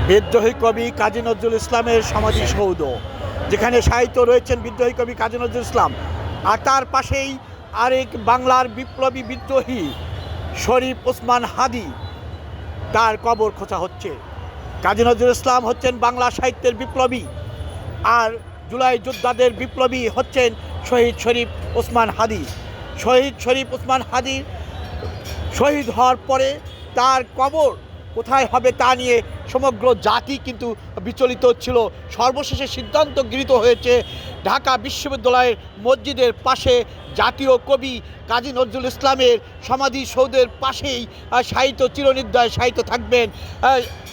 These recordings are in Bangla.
বিদ্রোহী কবি কাজী নজরুল ইসলামের সমাধিসৌধ, যেখানে সাহিত্য রয়েছেন বিদ্রোহী কবি কাজী নজরুল ইসলাম, আর তার পাশেই আরেক বাংলার বিপ্লবী বিদ্রোহী শরীফ ওসমান হাদি, তার কবর খোঁচা হচ্ছে। কাজী নজরুল ইসলাম হচ্ছেন বাংলা সাহিত্যের বিপ্লবী, আর জুলাই যোদ্ধাদের বিপ্লবী হচ্ছেন শহীদ শরীফ ওসমান হাদি। শহীদ শরীফ ওসমান হাদি শহীদ হওয়ার পরে তার কবর কোথায় হবে তা নিয়ে সমগ্র জাতি কিন্তু বিচলিত ছিল। সর্বশেষে সিদ্ধান্ত গৃহীত হয়েছে ঢাকা বিশ্ববিদ্যালয়ের মসজিদের পাশে জাতীয় কবি কাজী নজরুল ইসলামের সমাধিসৌধের পাশেই সাহিত্য চিরনির্দয় সাহিত্য থাকবেন।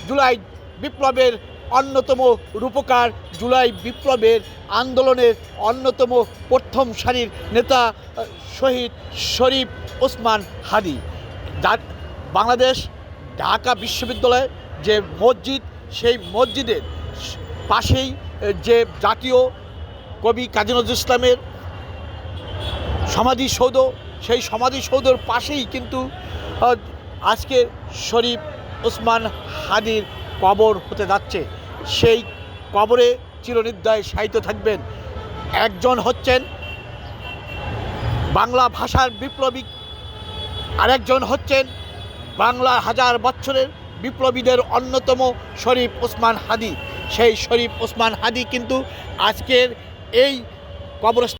জুলাই বিপ্লবের অন্যতম রূপকার, জুলাই বিপ্লবের আন্দোলনের অন্যতম প্রথম সারির নেতা শহীদ শরীফ ওসমান হাদি। বাংলাদেশ ঢাকা বিশ্ববিদ্যালয়ে যে মসজিদ, সেই মসজিদের পাশেই যে জাতীয় কবি কাজী নজরুল ইসলামের সমাধিসৌধ, সেই সমাধিসৌধের পাশেই কিন্তু আজকের শরীফ ওসমান হাদির কবর হতে যাচ্ছে। সেই কবরে চিরনির্দয় সাহিত্য থাকবেন। একজন হচ্ছেন বাংলা ভাষার বিপ্লবী, আরেকজন হচ্ছেন বাংলা হাজার বছরের বিপ্লবীদের অন্যতম শরীফ ওসমান হাদি। সেই শরীফ ওসমান হাদি কিন্তু আজকের এই কবরস্থান